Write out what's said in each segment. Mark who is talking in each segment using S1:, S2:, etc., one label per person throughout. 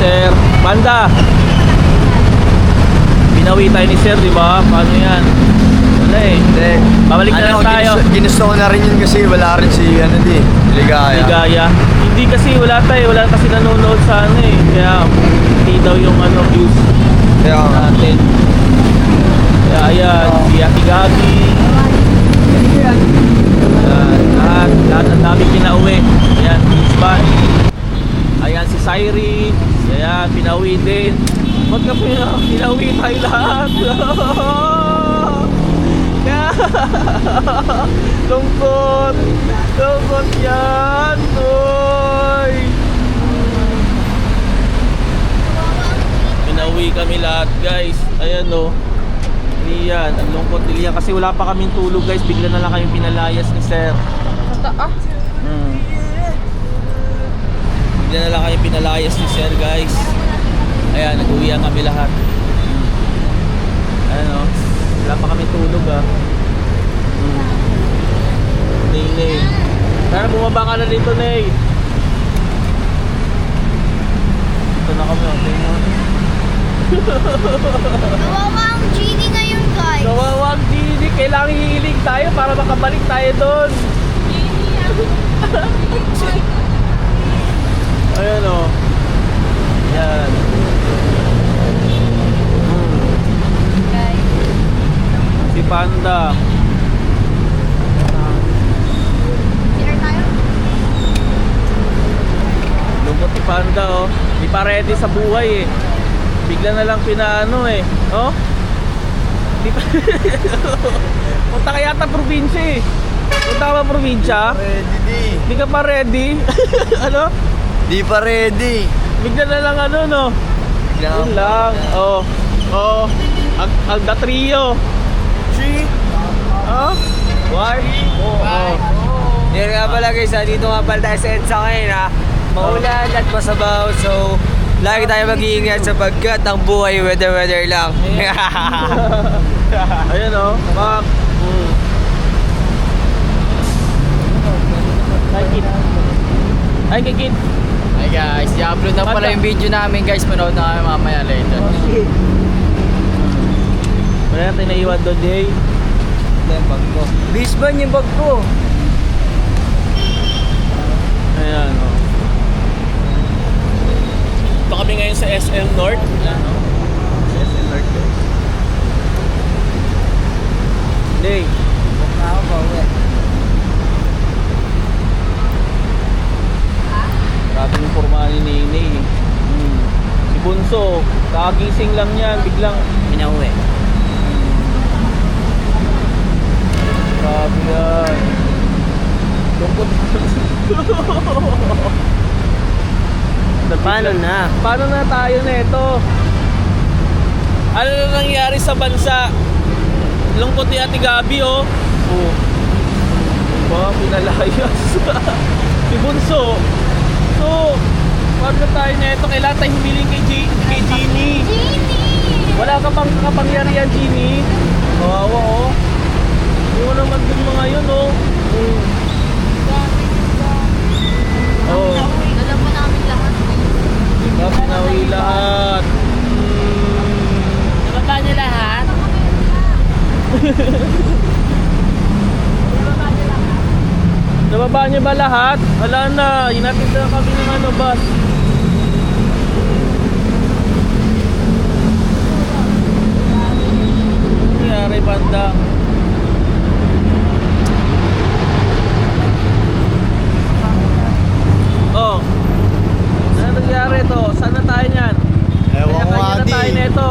S1: Sir Panda. Binawi tayo ni Sir, di ba? Paano yan? Wala eh.
S2: Hindi.
S1: Babalik na lang tayo.
S2: Ginusto ko na rin yun kasi wala rin si Ligaya.
S1: Ligaya. Hindi kasi wala tayo. Wala kasi nanonood sa ano eh. Kaya hindi daw yung ano views natin. Kaya ayan. Si Ate Gabi. Lahat ang dami pinauwi. Ayan, Bisban. Ayan si Syrie. Ayan, pinauwi din. Ba't ka pinauwi tayo lahat? Lungkot. Lungkot yan. Oy. Pinauwi kami lahat guys. Ayan o. Lian, ang lungkot ni Lian kasi wala pa kaming tulog guys. Bigla na lang kayong pinalayas ni Sir. Bigla na lang kayong pinalayas ni Sir guys. Ayan, nag-uwian kami lahat. Ayan o. Wala pa kaming tulog ah. Ney. Tara, bumaba ka na dito, Ney. Dito na kami, okay mo.
S3: Kawawa ang genie ngayon, guys.
S1: Kawawa ang genie. Kailangan hihilig tayo para makabalik tayo doon. Ayan o. Ayan. Si Panda.
S3: Dinner tayo?
S1: Lungkot ni Panda oh. Di pa ready sa buhay eh. Bigla na lang pinaano eh. Oh? Di pa. Punta ka yata probinsya eh. Punta ka ba probinsya?
S2: Ready.
S1: Di ka pa ready? Ano?
S2: Di pa ready.
S1: Bigla na lang ano no? Yun lang. Oh. Oh. Agda trio. 3. Oh. 1. Oh.
S2: Yan nga pala guys, dito nga pala tayo sa EDSA ngayon ha. Maulan at masabaw, so lagi tayo mag-iingat sapagkat ang buhay weather lang.
S1: Ayan o. Bak. Hi kid. Hi kid.
S4: Hi guys, i-upload na pala yung video namin guys. Manood na kami mamaya later.
S1: Wala natin naiwan doon, Jay.
S2: Yung bag ko. Bisban yung bag ko.
S1: Ayan o. Ito kami ngayon sa SM North. SM North guys. Jay.
S2: Buk na ako ba uwi?
S1: Maraming yung pormahan ni Nene eh. Si Bunso, kakagising lang yan, biglang
S4: Pinauwi.
S1: grabe yan. Lungkot.
S4: Paano na?
S1: Paano na tayo na ito? Ano na nangyari sa bansa? Lungkot ni Ate Gabi oh. Oh. Diba? Pinalayas. Si Bunso. So, paano na tayo na ito? Kailangan tayo humiling kay Genie.
S3: Genie!
S1: Wala ka bang kapangyarihan, Genie? Kawawa oh. Hindi mo naman din mga yun oh. Oh.
S3: Dala pa namin lahat.
S1: Pinawi lahat.
S4: Nababa niyo lahat?
S1: Nababa niyo ba lahat? Wala na. Hinatid na kami ng ano, bus. Nangyari, Panda. Oh. Ano nangyari to? Saan na tayo niyan?
S2: Ewan ko
S1: Kanya-kanya na
S2: ati.
S1: tayo na ito.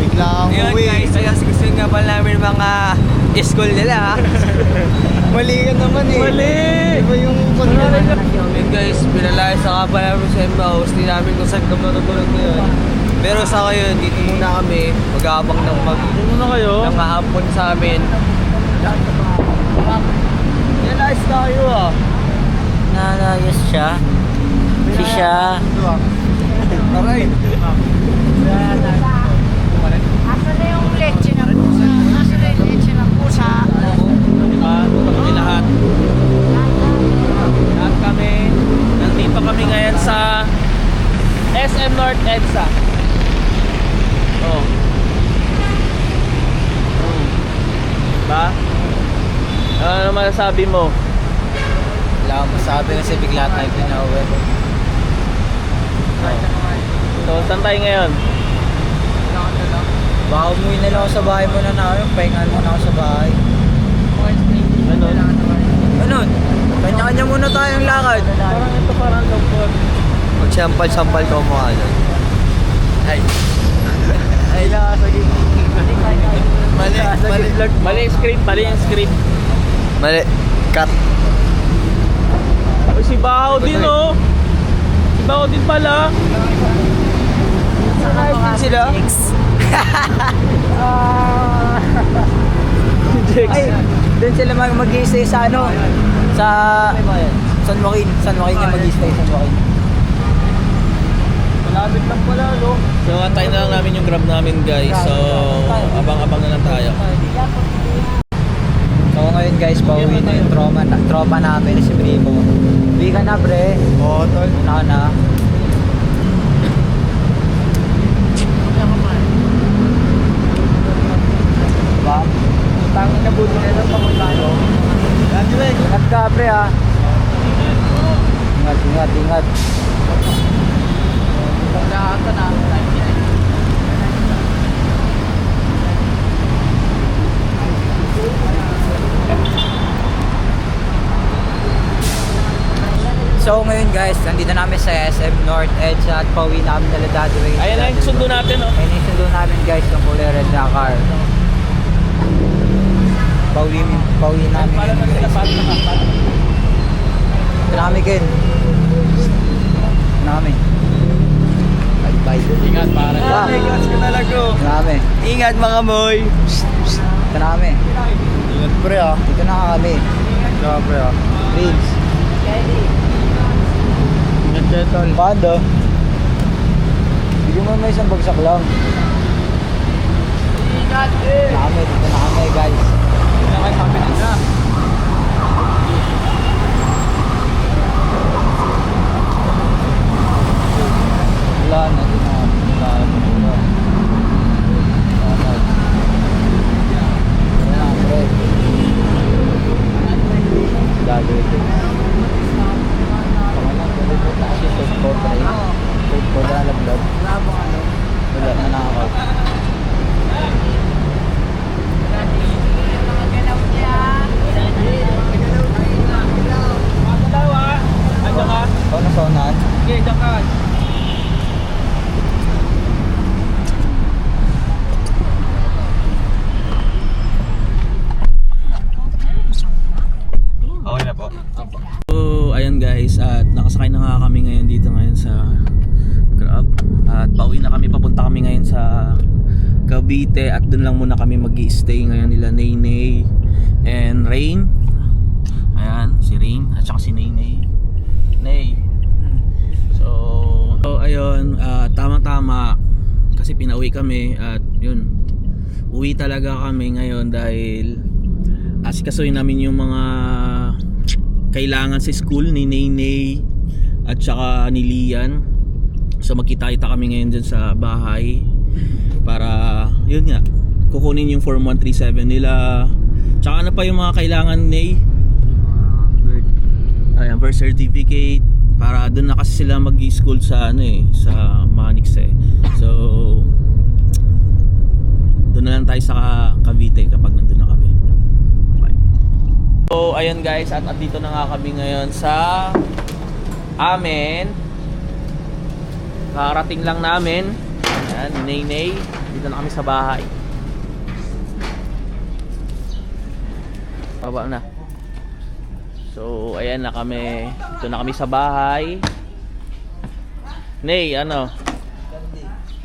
S2: Bigla kang
S4: Ayun
S2: uwi.
S4: guys, ayun gusto nga pala namin mga school nila ha.
S2: Mali ka naman eh.
S1: Mali!
S2: Iba yung
S4: Ayun guys, pinalayas na nga pala namin sa Emmaus. Hindi namin kung saan kami natutulog ngayon. Pero sa ngayon, dito muna kami mag-aabang ng
S1: Ano na kayo?
S4: hapon sa amin.
S2: Realize tayo ah.
S4: Nalayas siya. Si siya.
S2: Aray.
S3: Asa na yung leche ng pusa? Asa na yung leche ng pusa?
S1: Diba? Ito kami lahat. Lahat kami. Nandito kami ngayon sa SM North EDSA. Oh. Diba? Ano masasabi mo?
S2: Wala akong masabi kasi bigla tayo pinauwi.
S1: So, saan tayo ngayon?
S2: Baka umuwi na lang ako sa bahay muna namin. Pahingaan muna ako sa bahay.
S1: Ano?
S2: Ano? Kanya-kanya muna tayong lakad.
S1: Parang ito parang lungkot.
S2: Magsampal-sampal ko mo ano. Ay.
S1: Ay, nakasagin.
S2: Mali.
S1: Mali yung script, mali yung script.
S2: Mali. Cut.
S1: Ay, si Bahaw din oh. Si Bahaw din pala.
S2: Saan sila? Ay, doon sila mag-i-stay sa ano? Sa San Joaquin. San Joaquin yung mag-i-stay, San Joaquin.
S1: Malapit lang pala, no? So, antayin na lang namin yung grab namin, guys. So, abang-abang na lang tayo.
S2: So ngayon guys, pauwi na yung tropa namin si Primo. Uwi ka na pre. Oo, tol. Una ka na. Diba? Tangin na buto na lang pamutano. Ingat ka pre ha. Ingat. Lahat na. So ngayon guys, nandito namin sa SM North EDSA at pauwi namin nila Daddy Ray.
S1: Ayan na yung sundo natin, oh.
S2: Ayun yung sundo namin guys, yung kulay red na car. Pauwi namin yun guys. Tinami Ken. Tinami. Bye.
S1: Ingat, pare.
S2: Ingat ka talaga. Tinami.
S4: Ingat mga boy.
S2: Tinami.
S4: Ingat pre ah.
S2: Dito na kami.
S4: Ingat pre ah.
S2: Prince.
S1: Ingat kayo, tol.
S2: Panda. Bigyan mo may isang bagsak lang.
S3: Ingat.
S2: Dito na kami guys.
S1: Ingat, sabi na.
S2: Wala na din na. Dado ito. Kasi short code na yun. Short code na laglag. Wala na nakakaw.
S3: Mga galaw niya.
S1: Dalawa. Andiyan ka.
S2: Ikaw na saunahan.
S1: Okay, andiyan ka.
S4: Okay na po.
S1: So, ayan guys, at nakasakay na nga kami ngayon dito ngayon sa Grab. At pauwi na kami, papunta kami ngayon sa Cavite at doon lang muna kami mag-i-stay ngayon nila Naynay and Rain. Ayan, si Rain at saka si Naynay. Nay. So ayun, tama-tama kasi pinauwi kami at yun. Uwi talaga kami ngayon dahil asikasuhin namin yung mga kailangan sa school ni Naynay at saka ni Lian. So magkita-kita kami ngayon dyan sa bahay para yun nga kukunin yung form 137 nila. Tsaka ano pa yung mga kailangan ni birth certificate para doon na kasi sila mag-i-school sa ano sa Manix So doon na lang tayo sa Cavite kapag nandun na kami. Bye. So ayun guys, at dito na nga kami ngayon sa amin. Kakarating lang namin. Ayan, Naynay. Dito na kami sa bahay. Baba na. So ayan na kami. Dito na kami sa bahay. Nay, ano?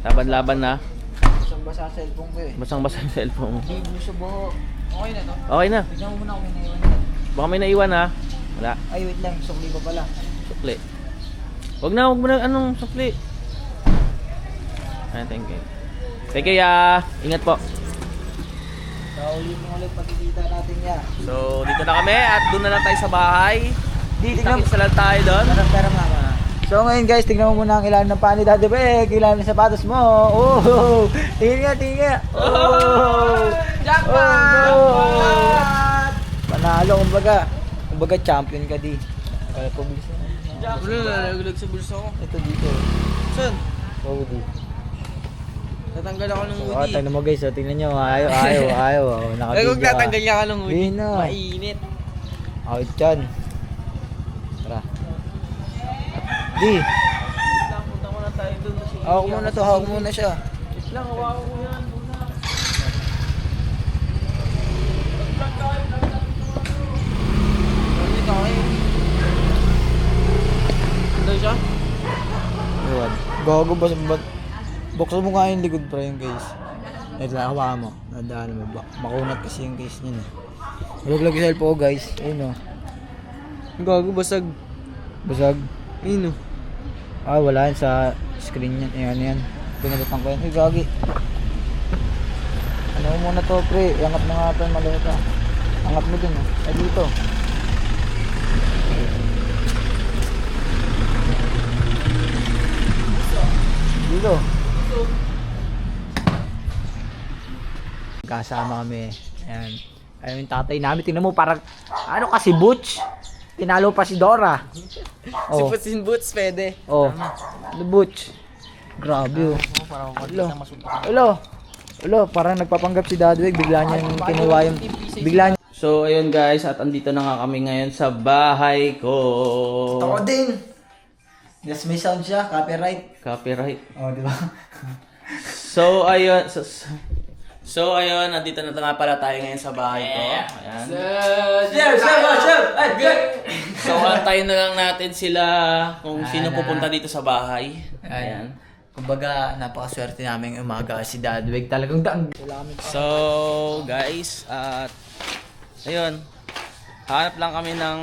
S1: Laban-laban na.
S2: Basang-basa cellphone ko eh.
S1: Basang-basa yung cellphone mo.
S2: Hindi mo siya buho. Okay na to?
S1: Okay na.
S2: Tignan mo muna kung may naiwan yan.
S1: Baka may naiwan ha. Wala.
S2: Ay wait lang, sukli pa pala.
S1: Sukli. Wag mo na anong sukli. Ayan, thank you. Thank you ya. Ingat po.
S2: Kaulit mo ulit pagkikita natin yan.
S1: So dito na kami at doon na lang tayo sa bahay.
S2: Di, tignan mo.
S1: Takit sa lang tayo doon.
S2: Pera nga.
S5: So ngayon guys, tignan mo muna ang ilalim ng paa ni Daddy Bek, ilalim ng sapatos mo. Oh, tingin nga. Oh, jackpot! Oh, no. Panalo, kumbaga champion ka di. Kaya publish na.
S4: Wala, nalaglag sa bulsa ko.
S5: Ito dito.
S4: Saan?
S5: Oh, di.
S4: Tatanggal ako ng
S5: So,
S4: hoodie.
S5: tignan mo guys, tingnan nyo. Ayaw. Oh,
S4: Ay,
S5: nakabidyo
S4: kung tatanggal niya ka ng hoodie.
S5: Di na.
S4: Mainit.
S5: Out dyan. Tara. Di.
S1: Punta muna tayo doon.
S5: Hawak muna siya.
S1: Lang, hawakan mo yan.
S4: Ano siya?
S5: Ayan. Gago ba? Buksan mo nga yung likod pa yung guys. Ito lang, hawakan mo. Nadaan mo. Makunat kasi yung case niya. Nalaglag yung cellphone ko guys. Ayun o.
S4: Gago, basag.
S5: Basag.
S4: Ayun o.
S5: Ah, wala yan sa screen niyan. Ayan yan. Pinalitan ko yan. Ay, gagi. Ano mo muna to, pre? Iangat mo nga pa yung malita. Angat mo dun, oh. Ay, dito. Dito. Kasama kami. Ayan. Ayun yung tatay namin. Tingnan mo, parang, ano kasi, Butch? Tinalo pa si Dora.
S4: Si Puts in Boots, pwede.
S5: Oh, the Butch. Grabe oh. Ulo, parang nagpapanggap si Dadwig. Bigla niyang kinuha yung... Bigla niya...
S1: So, ayun guys, at andito na nga kami ngayon sa bahay ko.
S5: Ako din! Yes, may sound siya. Copyright.
S1: Copyright.
S5: Oh, di ba?
S1: So, ayun. So, ayun, nandito na nga pala tayo ngayon sa bahay ko. Ayan. So, antayin na lang natin sila kung sino pupunta dito sa bahay. Ayan.
S5: Kumbaga, napakaswerte namin umaga si Dadwig. Talagang daan.
S1: So, guys, at ayun, hanap lang kami ng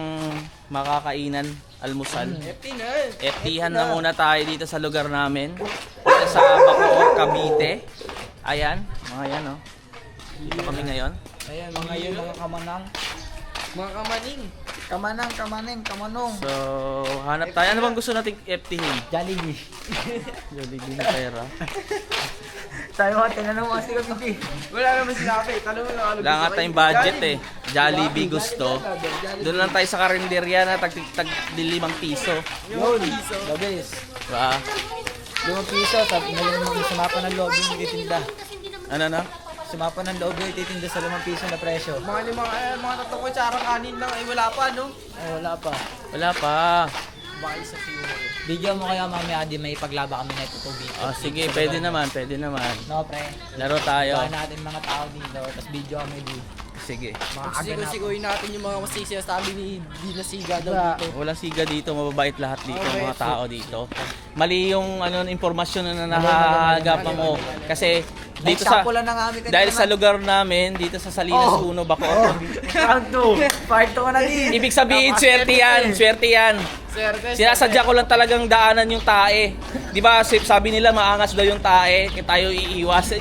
S1: makakainan, almusal. FT-han na muna tayo dito sa lugar namin. Dito sa Bacoor, Cavite. Ayan, mga yan, oh. Dito kami ngayon.
S5: Ayan, mga yun, mga kamanang.
S4: Mga kamaning.
S5: Kamanong.
S1: So, hanap tayo. Ano bang gusto nating FT-hin?
S5: Jollibee.
S1: Jollibee na pera.
S5: Tayo mga tinanong mga sikat ng
S4: Wala naman sinabi. Tanong mo na ano
S1: Wala nga tayong budget eh. Jollibee gusto. Doon lang tayo sa karinderya na tag 5 piso.
S5: Yun, the best.
S1: Diba?
S5: 5 piso, sabi na yung sumapa ng loob yung titinda.
S1: Ano na?
S5: Sumapa ng loob yung titinda sa 5 piso na presyo.
S4: mga tatlong kutsarang kanin lang ay wala pa, no?
S5: Ay, wala pa.
S1: Wala pa.
S5: Video mo kaya mamaya di may paglaba kami na ito video.
S1: Oh, sige, pwede naman.
S5: No, pre.
S1: Laro tayo.
S5: Bahan natin mga tao dito, tapos video kami dito.
S1: Sige.
S5: Mga kaganap.
S4: Siguin natin yung mga masisiya sabi ni Dina Siga daw
S5: Wala.
S4: dito.
S1: Walang siga dito, mababait lahat dito,
S4: Okay.
S1: mga tao dito. Mali yung informasyon na nahahagapan mo. Kasi dito sa
S5: Nagsampulan na nga kami kanina
S1: dahil sa
S5: naman.
S1: lugar namin, dito sa Salinas
S5: Oh.
S1: 1, Bacoor.
S5: Round 2. Part 2 na din.
S1: Ibig sabihin, swerte yan. Sinasadya ko lang talagang daanan yung tae. Di ba sabi nila maangas daw yung tae, kaya tayo iiwas.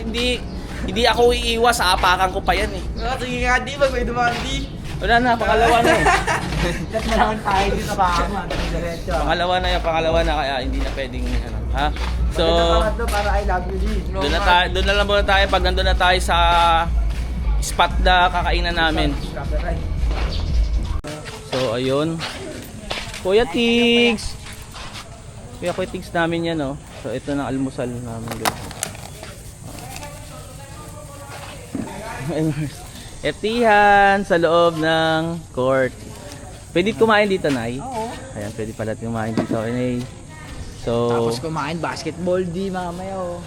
S1: Hindi ako iiwas, aapakan ko pa yan eh.
S4: Sige nga, di ba? May dumandi.
S1: Wala na, pangalawa na eh.
S5: That's na lang tayo dito sa baka mo. Diretso.
S1: Pangalawa na kaya hindi na pwedeng ano, ha? So,
S5: Pangatlo para I love you din.
S1: doon na lang muna tayo pag nandun na tayo sa spot na kakainan namin.
S5: Copyright.
S1: So, ayun. Kuya Tigs namin yan, oh. So, ito na almusal namin doon. FT-han sa loob ng court. Pwede kumain dito, Nay?
S5: Oo.
S1: Ayan, pwede pala kumain dito. Okay. So,
S5: Tapos kumain basketball di mamaya oh.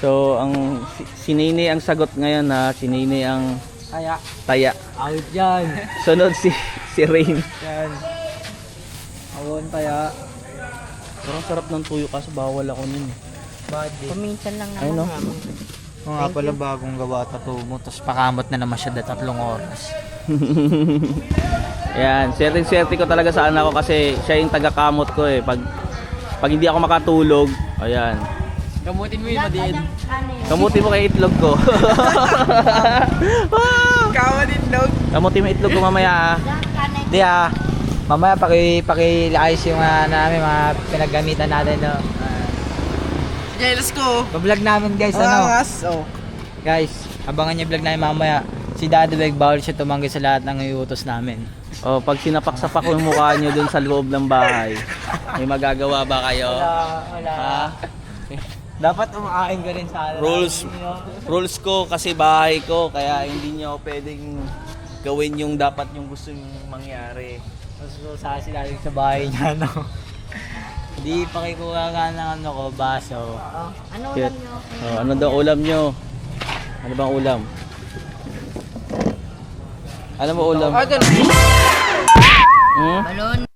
S1: so ang si Nene ang sagot ngayon na si Nene ang
S5: Kaya
S1: taya.
S5: out yan.
S1: Sunod si Rain.
S5: Yan. Awon kaya.
S1: Parang sarap ng tuyo kaso bawal ako nun.
S5: Body.
S3: Paminsan lang
S1: Ayun, no?
S5: Oo nga pala bagong gawa tattoo mo. Tapos pakamot na naman siya 3 oras.
S1: Yan, swerte ko talaga sa anak ko kasi siya yung taga-kamot ko eh. Pag hindi ako makatulog, ayan.
S4: Gamutin mo yun, madiin.
S1: Kamutin mo kay itlog ko.
S4: Kawa din, dog.
S1: Kamutin mo itlog ko mamaya ah.
S5: Di ah. Mamaya pakilayos yung namin, mga pinaggamitan natin, no.
S4: Jealous ko.
S5: Pa-vlog namin guys, ano. Guys, abangan niyo vlog namin mamaya. Si Daddy Beg, bawal siya tumanggi sa lahat ng iutos namin.
S1: Oh, pag sinapak-sapak yung mukha nyo dun sa loob ng bahay, may magagawa ba kayo?
S5: Wala.
S1: Ha?
S5: Dapat umakain ka rin sa
S1: Rules ko kasi bahay ko, kaya hindi nyo pwedeng gawin yung dapat yung gusto nyo mangyari.
S5: So, sa sila sa bahay niya, no. Hindi pa kayo kuha ka ng ano ko, baso.
S3: Ano
S1: Cute.
S3: ulam nyo?
S1: Oh, ano daw ulam nyo? Ano bang ulam? Ano ba ulam?
S4: Ah,
S1: Hmm?
S3: Balon.